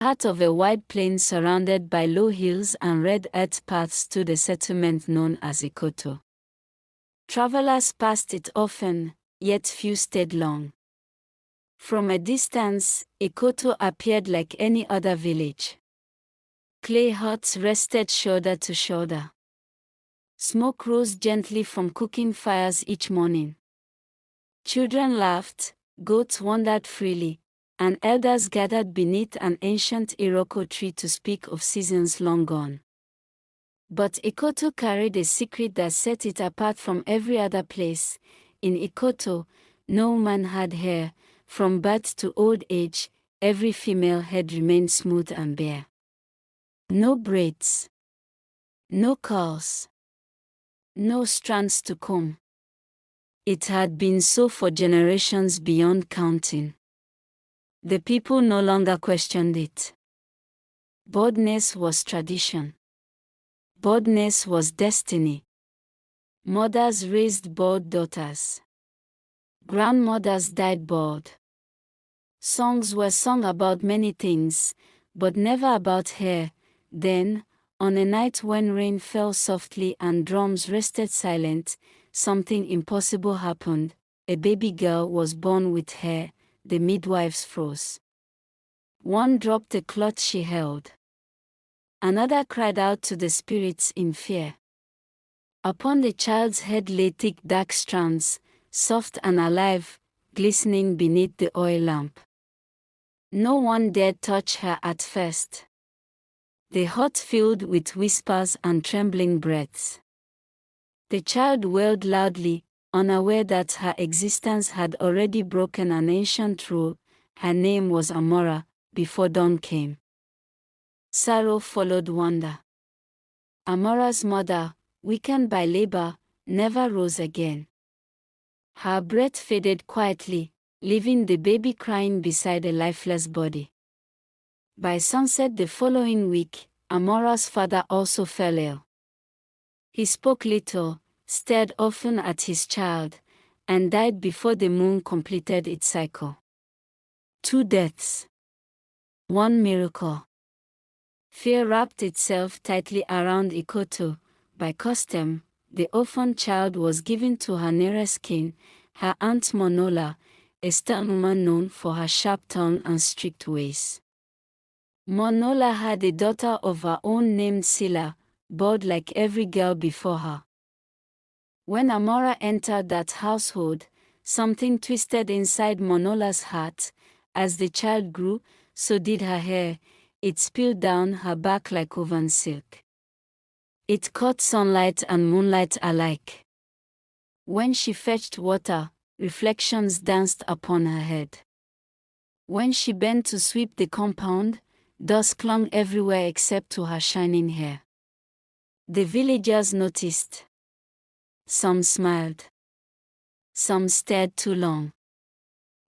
Part of a wide plain surrounded by low hills and red earth paths stood a settlement known as Ikoto. Travelers passed it often, yet few stayed long. From a distance, Ikoto appeared like any other village. Clay huts rested shoulder to shoulder. Smoke rose gently from cooking fires each morning. Children laughed, goats wandered freely, and elders gathered beneath an ancient Iroko tree to speak of seasons long gone. But Ikoto carried a secret that set it apart from every other place. In Ikoto, no woman had hair. From birth to old age, every female head remained smooth and bare. No braids. No curls. No strands to comb. It had been so for generations beyond counting. The people no longer questioned it. Baldness was tradition. Baldness was destiny. Mothers raised bald daughters. Grandmothers died bald. Songs were sung about many things, but never about hair. Then, on a night when rain fell softly and drums rested silent, something impossible happened. A baby girl was born with hair. The midwives froze. One dropped the cloth she held. Another cried out to the spirits in fear. Upon the child's head lay thick dark strands, soft and alive, glistening beneath the oil lamp. No one dared touch her at first. The hut filled with whispers and trembling breaths. The child wailed loudly, unaware that her existence had already broken an ancient rule. Her name was Amara, before dawn came. Sorrow followed wonder. Amara's mother, weakened by labor, never rose again. Her breath faded quietly, leaving the baby crying beside a lifeless body. By sunset the following week, Amara's father also fell ill. He spoke little, stared often at his child, and died before the moon completed its cycle. 2 deaths. 1 miracle. Fear wrapped itself tightly around Ikoto. By custom, the orphan child was given to her nearest kin, her aunt Monola, a stern woman known for her sharp tongue and strict ways. Monola had a daughter of her own named Sila, bald like every girl before her. When Amara entered that household, something twisted inside Monola's heart. As the child grew, so did her hair. It spilled down her back like woven silk. It caught sunlight and moonlight alike. When she fetched water, reflections danced upon her head. When she bent to sweep the compound, dust clung everywhere except to her shining hair. The villagers noticed. Some smiled. Some stared too long.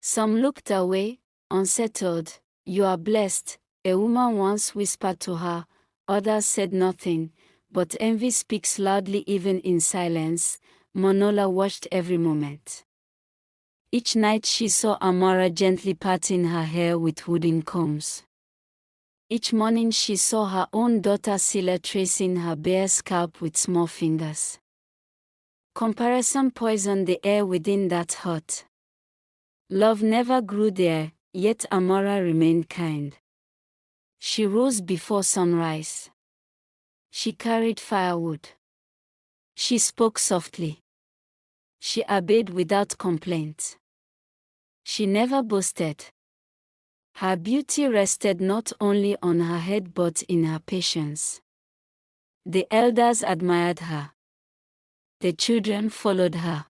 Some looked away, unsettled. "You are blessed," a woman once whispered to her. Others said nothing, but envy speaks loudly even in silence. Monola watched every moment. Each night she saw Amara gently parting her hair with wooden combs. Each morning she saw her own daughter Sila tracing her bare scalp with small fingers. Comparison poisoned the air within that hut. Love never grew there, yet Amara remained kind. She rose before sunrise. She carried firewood. She spoke softly. She obeyed without complaint. She never boasted. Her beauty rested not only on her head but in her patience. The elders admired her. The children followed her.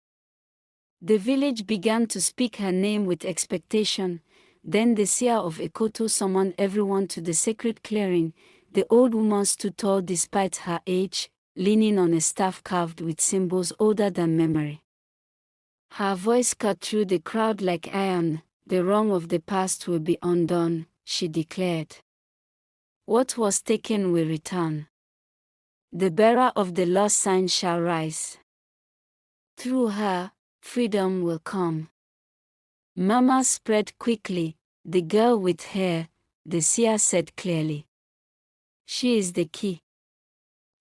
The village began to speak her name with expectation. Then the seer of Ikoto summoned everyone to the sacred clearing. The old woman stood tall despite her age, leaning on a staff carved with symbols older than memory. Her voice cut through the crowd like iron. "The wrong of the past will be undone," she declared. "What was taken will return. The bearer of the lost sign shall rise. Through her, freedom will come." Mama spread quickly. The girl with hair, the seer said clearly. She is the key.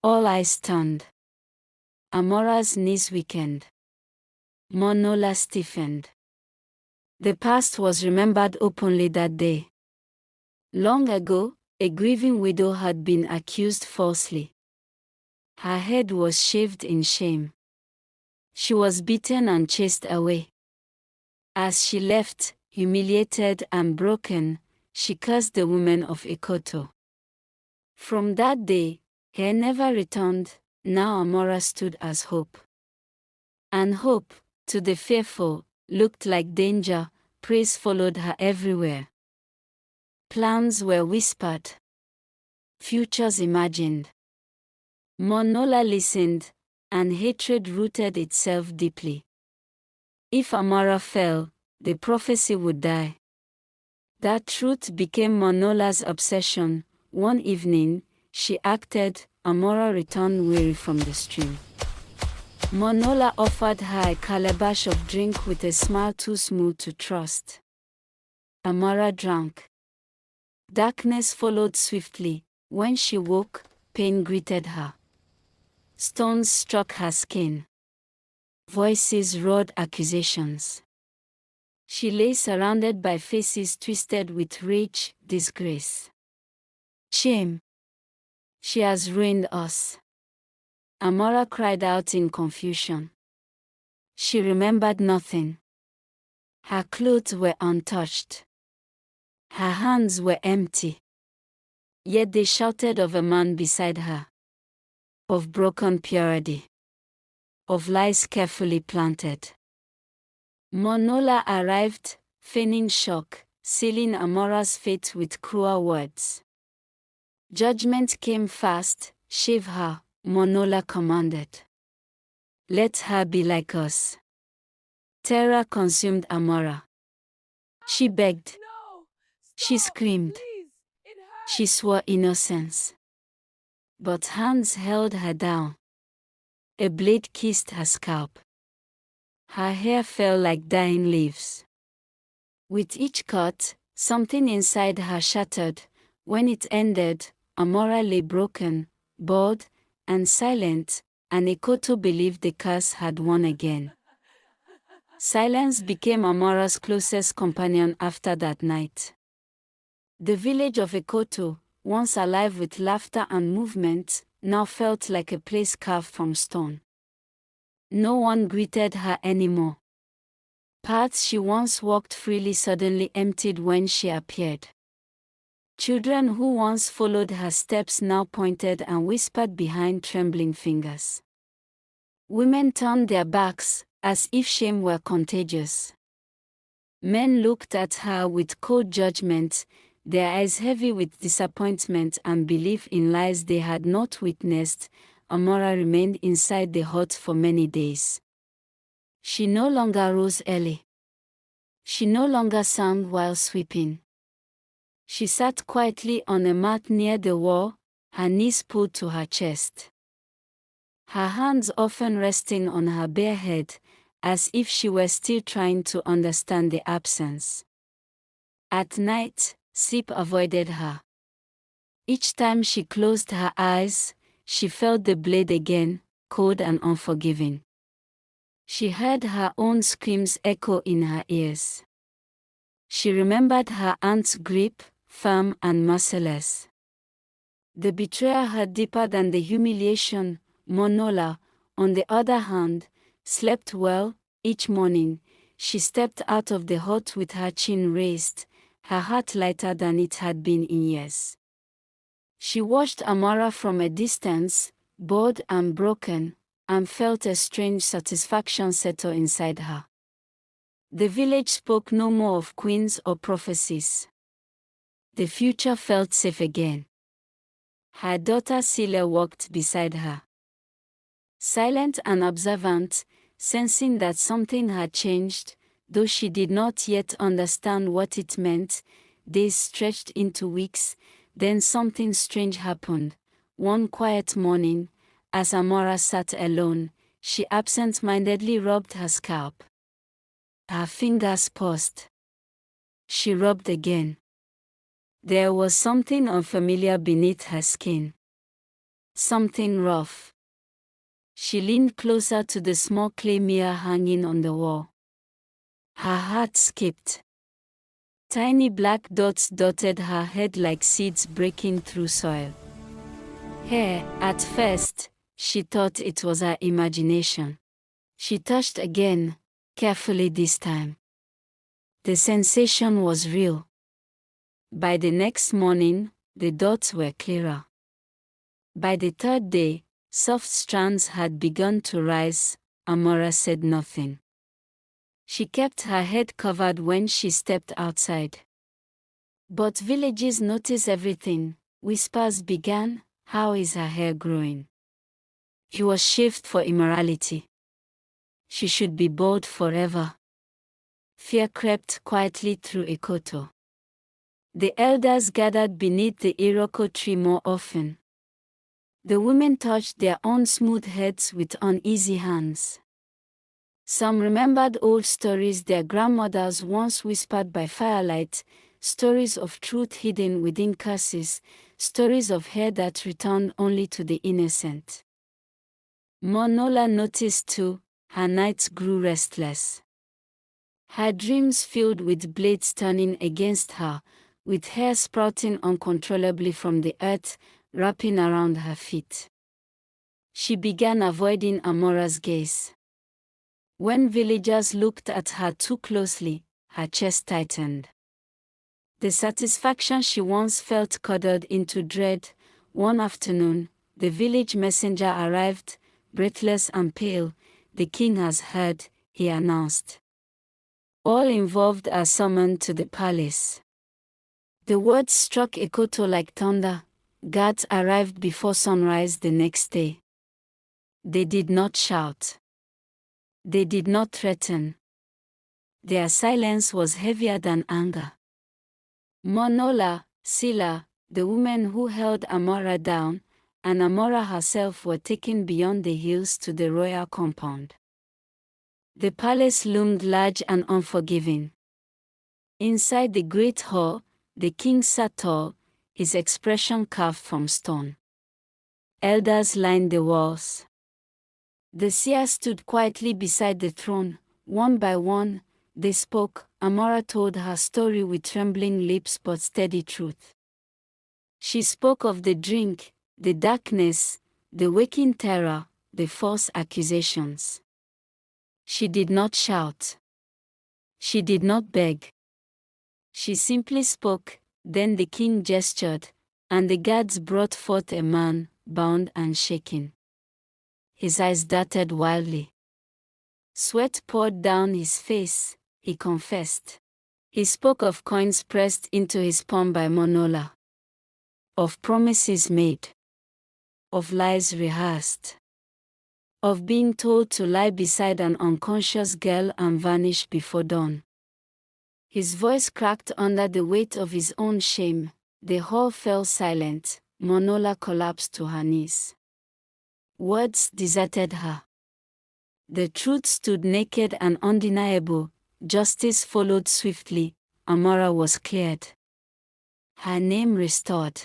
All eyes turned. Amara's knees weakened. Monola stiffened. The past was remembered openly that day. Long ago, a grieving widow had been accused falsely. Her head was shaved in shame. She was beaten and chased away. As she left, humiliated and broken, she cursed the women of Ekoto. From that day, hair never returned. Now Amara stood as hope. And hope, to the fearful, looked like danger. Praise followed her everywhere. Plans were whispered. Futures imagined. Monola listened, and hatred rooted itself deeply. If Amara fell, the prophecy would die. That truth became Monola's obsession. One evening, she acted. Amara returned weary from the stream. Monola offered her a calabash of drink with a smile too smooth to trust. Amara drank. Darkness followed swiftly. When she woke, pain greeted her. Stones struck her skin. Voices roared accusations. She lay surrounded by faces twisted with rage, disgrace. Shame. She has ruined us. Amara cried out in confusion. She remembered nothing. Her clothes were untouched. Her hands were empty. Yet they shouted of a man beside her. Of broken purity. Of lies carefully planted. Monola arrived, feigning shock, sealing Amara's fate with cruel words. Judgment came fast. Shave her, Monola commanded. Let her be like us. Terror consumed Amara. She begged. No! She Stop! screamed. Please! It hurts! She swore innocence. But hands held her down. A blade kissed her scalp. Her hair fell like dying leaves. With each cut, something inside her shattered. When it ended, Amara lay broken, bald, and silent, and Ekoto believed the curse had won again. Silence became Amara's closest companion after that night. The village of Ekoto, once alive with laughter and movement, now felt like a place carved from stone. No one greeted her anymore. Paths she once walked freely suddenly emptied when she appeared. Children who once followed her steps now pointed and whispered behind trembling fingers. Women turned their backs, as if shame were contagious. Men looked at her with cold judgment, their eyes heavy with disappointment and belief in lies they had not witnessed. Amara remained inside the hut for many days. She no longer rose early. She no longer sang while sweeping. She sat quietly on a mat near the wall, her knees pulled to her chest. Her hands often resting on her bare head, as if she were still trying to understand the absence. At night, sleep avoided her. Each time she closed her eyes, she felt the blade again, cold and unforgiving. She heard her own screams echo in her ears. She remembered her aunt's grip, firm and merciless. The betrayal hurt deeper than the humiliation. Monola, on the other hand, slept well. Each morning, she stepped out of the hut with her chin raised, her heart lighter than it had been in years. She watched Amara from a distance, bored and broken, and felt a strange satisfaction settle inside her. The village spoke no more of queens or prophecies. The future felt safe again. Her daughter Celia walked beside her. Silent and observant, sensing that something had changed, though she did not yet understand what it meant. Days stretched into weeks, then something strange happened. One quiet morning, as Amara sat alone, she absent-mindedly rubbed her scalp. Her fingers paused. She rubbed again. There was something unfamiliar beneath her skin. Something rough. She leaned closer to the small clay mirror hanging on the wall. Her heart skipped. Tiny black dots dotted her head like seeds breaking through soil. Hair, at first, she thought it was her imagination. She touched again, carefully this time. The sensation was real. By the next morning, the dots were clearer. By the third day, soft strands had begun to rise. Amara said nothing. She kept her head covered when she stepped outside. But villagers notice everything. Whispers began. How is her hair growing? He was shaved for immorality. She should be bald forever. Fear crept quietly through Ekoto. The elders gathered beneath the Iroko tree more often. The women touched their own smooth heads with uneasy hands. Some remembered old stories their grandmothers once whispered by firelight, stories of truth hidden within curses, stories of hair that returned only to the innocent. Monola noticed too. Her nights grew restless. Her dreams filled with blades turning against her, with hair sprouting uncontrollably from the earth, wrapping around her feet. She began avoiding Amora's gaze. When villagers looked at her too closely, her chest tightened. The satisfaction she once felt cuddled into dread. One afternoon, the village messenger arrived, breathless and pale. The king has heard, he announced. All involved are summoned to the palace. The words struck Ekoto like thunder. Guards arrived before sunrise the next day. They did not shout. They did not threaten. Their silence was heavier than anger. Monola, Sila, the woman who held Amara down, and Amara herself were taken beyond the hills to the royal compound. The palace loomed large and unforgiving. Inside the great hall, the king sat tall, his expression carved from stone. Elders lined the walls. The seers stood quietly beside the throne. One by one, they spoke. Amara told her story with trembling lips but steady truth. She spoke of the drink, the darkness, the waking terror, the false accusations. She did not shout. She did not beg. She simply spoke. Then the king gestured, and the guards brought forth a man, bound and shaking. His eyes darted wildly. Sweat poured down his face, he confessed. He spoke of coins pressed into his palm by Monola. Of promises made. Of lies rehearsed. Of being told to lie beside an unconscious girl and vanish before dawn. His voice cracked under the weight of his own shame. The hall fell silent. Monola collapsed to her knees. Words deserted her. The truth stood naked and undeniable. Justice followed swiftly. Amara was cleared. Her name restored.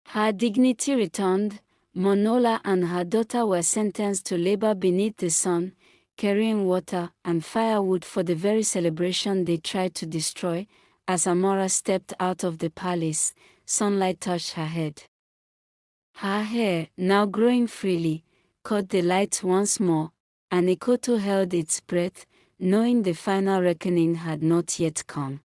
Her dignity returned. Monola and her daughter were sentenced to labor beneath the sun, carrying water and firewood for the very celebration they tried to destroy. As Amara stepped out of the palace, sunlight touched her head. Her hair, now growing freely, caught the light once more, and Ekoto held its breath, knowing the final reckoning had not yet come.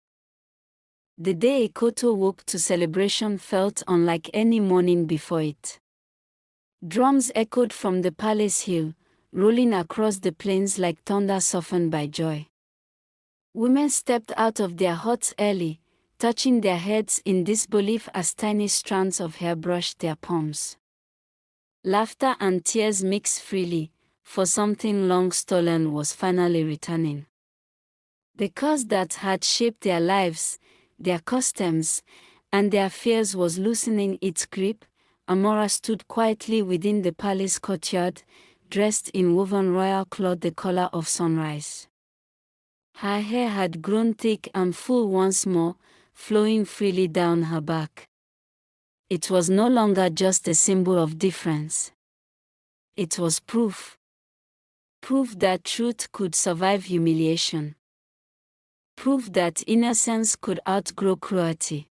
The day Ekoto woke to celebration felt unlike any morning before it. Drums echoed from the palace hill, rolling across the plains like thunder softened by joy. Women stepped out of their huts early, touching their heads in disbelief as tiny strands of hair brushed their palms. Laughter and tears mixed freely, for something long stolen was finally returning. The curse that had shaped their lives, their customs, and their fears was loosening its grip. Amara stood quietly within the palace courtyard, dressed in woven royal cloth the color of sunrise. Her hair had grown thick and full once more, flowing freely down her back. It was no longer just a symbol of difference. It was proof. Proof that truth could survive humiliation. Proof that innocence could outgrow cruelty.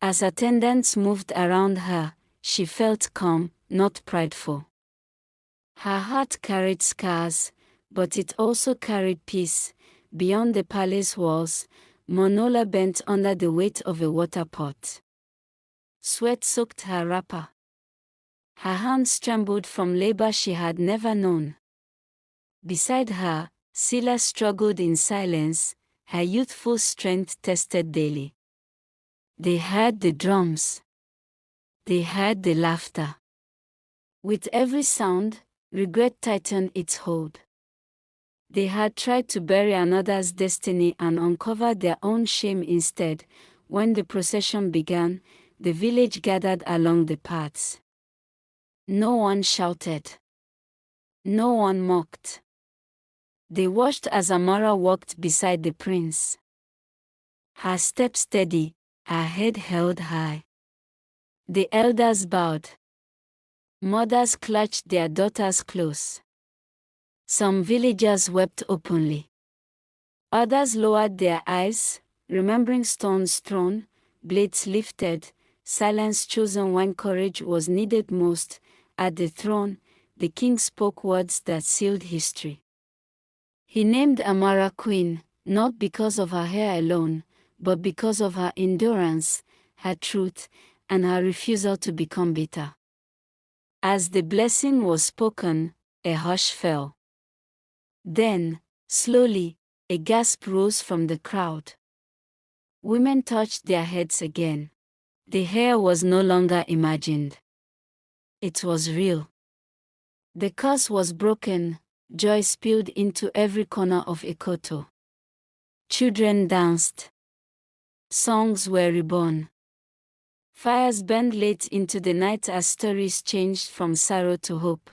As attendants moved around her, she felt calm, not prideful. Her heart carried scars, but it also carried peace. Beyond the palace walls, Monola bent under the weight of a water pot. Sweat soaked her wrapper. Her hands trembled from labor she had never known. Beside her, Sila struggled in silence, her youthful strength tested daily. They heard the drums. They heard the laughter. With every sound, regret tightened its hold. They had tried to bury another's destiny and uncover their own shame instead. When the procession began, the village gathered along the paths. No one shouted. No one mocked. They watched as Amara walked beside the prince. Her step steady, her head held high. The elders bowed. Mothers clutched their daughters close. Some villagers wept openly. Others lowered their eyes, remembering stones thrown, blades lifted, silence chosen when courage was needed most. At the throne, the king spoke words that sealed history. He named Amara queen, not because of her hair alone, but because of her endurance, her truth, and her refusal to become bitter. As the blessing was spoken, a hush fell. Then, slowly, a gasp rose from the crowd. Women touched their heads again. The hair was no longer imagined. It was real. The curse was broken, joy spilled into every corner of Ikoto. Children danced. Songs were reborn. Fires burned late into the night as stories changed from sorrow to hope.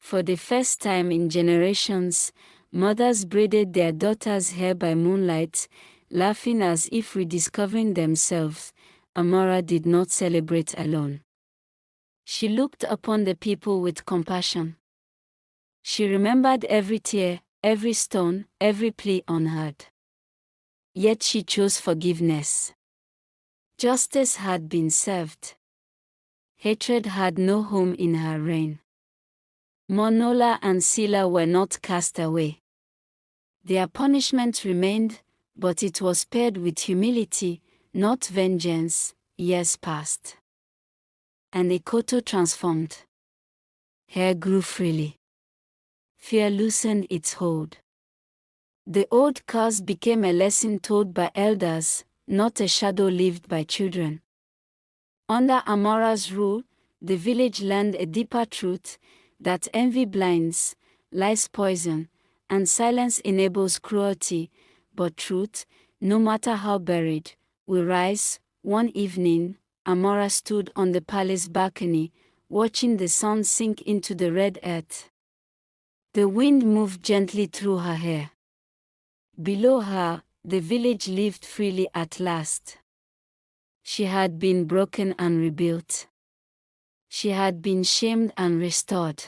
For the first time in generations, mothers braided their daughters' hair by moonlight, laughing as if rediscovering themselves. Amara did not celebrate alone. She looked upon the people with compassion. She remembered every tear, every stone, every plea unheard. Yet she chose forgiveness. Justice had been served. Hatred had no home in her reign. Monola and Sila were not cast away. Their punishment remained, but it was paired with humility, not vengeance. Years passed. And Ikoto transformed. Hair grew freely. Fear loosened its hold. The old curse became a lesson told by elders, not a shadow lived by children. Under Amara's rule, the village learned a deeper truth, that envy blinds, lies poison, and silence enables cruelty, but truth, no matter how buried, will rise. One evening, Amara stood on the palace balcony, watching the sun sink into the red earth. The wind moved gently through her hair. Below her, the village lived freely at last. She had been broken and rebuilt. She had been shamed and restored.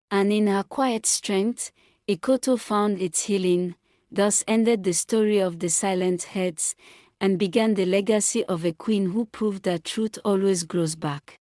And in her quiet strength, Ikoto found its healing. Thus ended the story of the silent heads, and began the legacy of a queen who proved that truth always grows back.